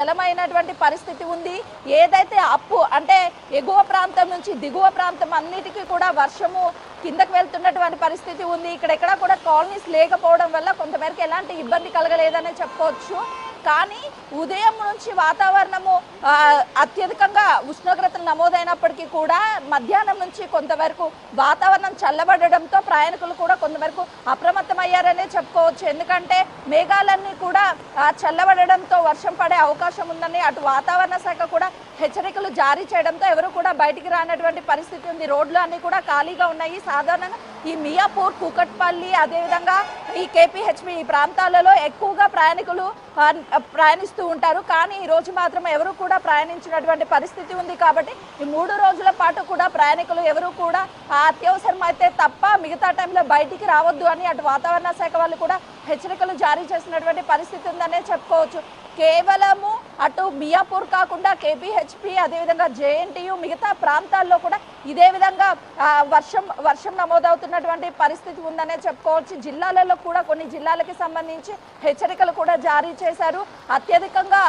బలమైనటువంటి పరిస్థితి ఉంది. ఏదైతే అప్పు అంటే ఎగువ ప్రాంతం నుంచి దిగువ ప్రాంతం అన్నిటికీ కూడా వర్షము కిందకు వెళ్తున్నటువంటి పరిస్థితి ఉంది. ఇక్కడెక్కడ కూడా కాలనీస్ లేకపోవడం వల్ల కొంతమేరకు ఎలాంటి ఇబ్బంది కలగలేదనే చెప్పుకోవచ్చు. కానీ ఉదయం నుంచి వాతావరణము అత్యధికంగా ఉష్ణోగ్రతలు నమోదైనప్పటికీ కూడా మధ్యాహ్నం నుంచి కొంతవరకు వాతావరణం చల్లబడడంతో ప్రయాణికులు కూడా కొంతవరకు అప్రమత్తమయ్యారనే చెప్పుకోవచ్చు. ఎందుకంటే మేఘాలన్నీ కూడా చల్లబడడంతో వర్షం పడే అవకాశం ఉందని అటు వాతావరణ శాఖ కూడా హెచ్చరికలు జారీ చేయడంతో ఎవరు కూడా బయటికి రానటువంటి పరిస్థితి ఉంది. రోడ్లు అన్నీ కూడా ఖాళీగా ఉన్నాయి. సాధారణంగా ఈ మియాపూర్, కూకట్పల్లి, అదేవిధంగా ఈ కేపీహెచ్పి ఈ ప్రాంతాలలో ఎక్కువగా ప్రయాణికులు ప్రయాణిస్తూ ఉంటారు. కానీ ఈ రోజు మాత్రం ఎవరు కూడా ప్రయాణించినటువంటి పరిస్థితి ఉంది. కాబట్టి ఈ 3 రోజుల పాటు కూడా ప్రయాణికులు ఎవరు కూడా అత్యవసరం అయితే తప్ప మిగతా టైంలో బయటికి రావద్దు అని అటు వాతావరణ శాఖ వాళ్ళు కూడా హెచ్చరికలు జారీ చేసినటువంటి పరిస్థితి ఉందనే చెప్పుకోవచ్చు. కేవలము అటు మియాపూర్ కాకుండా కేపీహెచ్పి, అదేవిధంగా జేఎన్టీయు మిగతా ప్రాంతాల్లో కూడా ఇదే విధంగా వర్షం నమోదవుతున్నటువంటి పరిస్థితి ఉందనే చెప్పుకోవచ్చు. జిల్లాలలో కూడా కొన్ని జిల్లాలకి సంబంధించి హెచ్చరికలు కూడా జారీ చేశారు. అత్యధికంగా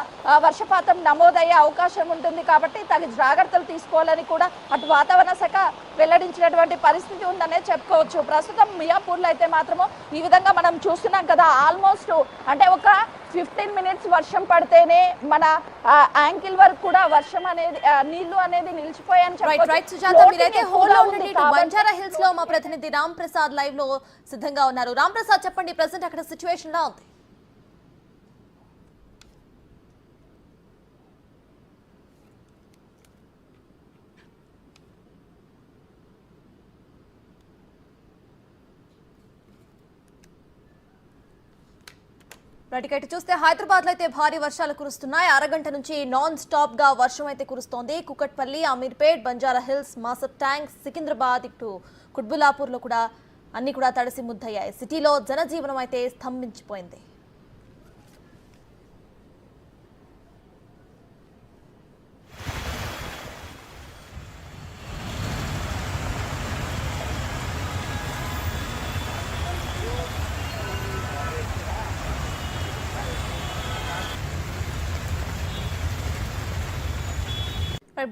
వర్షపాతం నమోదయ్యే అవకాశం ఉంటుంది కాబట్టి తగిన జాగ్రత్తలు తీసుకోవాలని కూడా అటు వాతావరణ శాఖ వెల్లడించినటువంటి పరిస్థితి ఉందనే చెప్పుకోవచ్చు. ప్రస్తుతం మియాపూర్లో అయితే మాత్రము ఈ విధంగా మనం చూస్తున్నాం కదా, ఆల్మోస్ట్ అంటే ఒక 15 మినిట్స్ వర్షం పడితేనే మన యాంకిల్ వరకు కూడా వర్షం అనేది నీళ్లు అనేది నిలిచిపోయాయని చెప్పొచ్చు. బంజారా హిల్స్ లో మా ప్రతినిధి రామ్ ప్రసాద్ లైవ్ లో సిద్ధంగా ఉన్నారు. రామ్ ప్రసాద్, చెప్పండి, ప్రెసెంట్ అక్కడ సిచ్యువేషన్ లా ఉంది. ఇటు చూస్తే హైదరాబాద్ లో అయితే భారీ వర్షాలు కురుస్తున్నాయి. అరగంట నుంచి నాన్ స్టాప్ గా వర్షం అయితే కురుస్తోంది. కుకట్పల్లి, అమీర్పేట్, బంజారా హిల్స్, మాసబ్ ట్యాంక్, సికింద్రాబాద్, ఇటు కుత్బుల్లాపూర్ లో కూడా అన్ని కూడా తడిసి ముద్దయ్యాయి. సిటీలో జనజీవనం అయితే స్తంభించిపోయింది.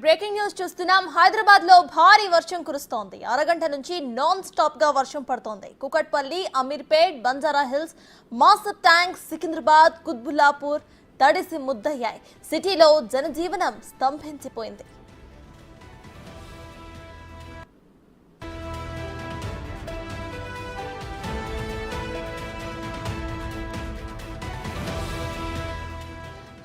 బ్రేకింగ్ న్యూస్ చూస్తున్నాం. హైదరాబాద్ లో భారీ వర్షం కురుస్తోంది. అరగంట నుంచి నాన్ స్టాప్ గా వర్షం పడుతోంది. కుకట్పల్లి, అమీర్పేట్, బంజారా హిల్స్, మాసబ్ ట్యాంక్, సికింద్రాబాద్, కుత్బుల్లాపూర్ తడిసి ముద్దయ్యాయి. సిటీలో జనజీవనం స్తంభించిపోయింది.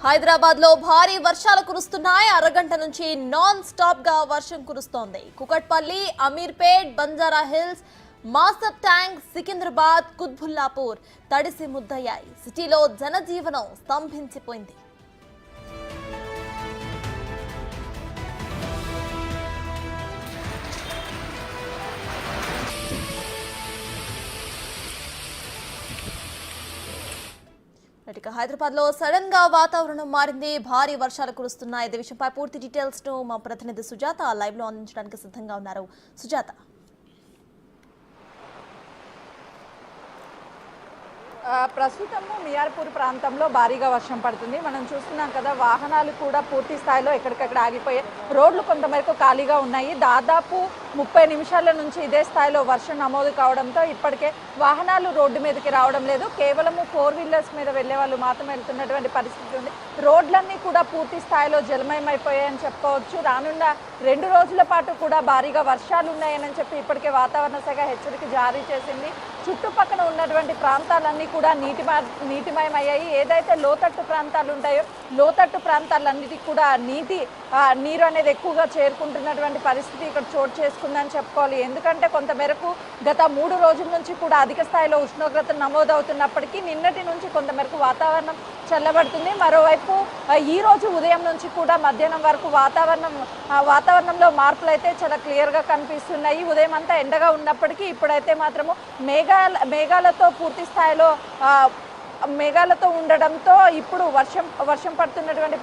హైదరాబాద్ లో భారీ వర్షాలు కురుస్తున్నాయి. అరగంట నుంచి నాన్ స్టాప్ గా వర్షం కురుస్తోంది. కుకట్పల్లి, అమీర్పేట్, బంజారా హిల్స్, మాసబ్ ట్యాంక్, సికింద్రాబాద్, కుత్బుల్లాపూర్ తడిసి ముద్దయ్యాయి. సిటీలో జనజీవనం స్తంభించిపోయింది. హైదరాబాద్ లో సడన్ గా వాతావరణం మారింది. భారీ వర్షాలు కురుస్తున్నాయి. ఇదే విషయంపై పూర్తి డీటెయిల్స్ ను మా ప్రతినిధి సుజాత లైవ్ లో అందించడానికి సిద్ధంగా ఉన్నారు. సుజాత, ప్రస్తుతము మియాపూర్ ప్రాంతంలో భారీగా వర్షం పడుతుంది. మనం చూస్తున్నాం కదా, వాహనాలు కూడా పూర్తి స్థాయిలో ఎక్కడికక్కడ ఆగిపోయాయి. రోడ్లు కొంతమేరకు ఖాళీగా ఉన్నాయి. దాదాపు 30 నిమిషాల నుంచి ఇదే స్థాయిలో వర్షం నమోదు కావడంతో ఇప్పటికే వాహనాలు రోడ్డు మీదకి రావడం లేదు. కేవలము 4 వీలర్స్ మీద వెళ్లే వాళ్ళు మాత్రమే వెళ్తున్నటువంటి పరిస్థితి ఉంది. రోడ్లన్నీ కూడా పూర్తి స్థాయిలో జలమయమైపోయాయని చెప్పుకోవచ్చు. రానున్న 2 రోజుల పాటు కూడా భారీగా వర్షాలు ఉన్నాయని చెప్పి ఇప్పటికే వాతావరణ శాఖ హెచ్చరిక జారీ చేసింది. చుట్టుపక్కల ఉన్నటువంటి ప్రాంతాలన్నీ కూడా నీటిమయమయ్యాయి. ఏదైతే లోతట్టు ప్రాంతాలు ఉంటాయో లోతట్టు ప్రాంతాలన్నిటికీ కూడా నీరు అనేది ఎక్కువగా చేరుకుంటున్నటువంటి పరిస్థితి ఇక్కడ చోటు చేసుకుందని చెప్పుకోవాలి. ఎందుకంటే కొంతమేరకు గత 3 రోజుల నుంచి కూడా అధిక స్థాయిలో ఉష్ణోగ్రతలు నమోదవుతున్నప్పటికీ నిన్నటి నుంచి కొంతమేరకు వాతావరణం చల్లబడుతుంది. మరోవైపు ఈ రోజు ఉదయం నుంచి కూడా మధ్యాహ్నం వరకు వాతావరణంలో మార్పులు అయితే చాలా క్లియర్గా కనిపిస్తున్నాయి. ఉదయం అంతా ఎండగా ఉన్నప్పటికీ ఇప్పుడైతే మాత్రము మేఘాలతో పూర్తి స్థాయిలో మేఘాలతో ఉండడంతో ఇప్పుడు వర్షం పడుతున్నటువంటి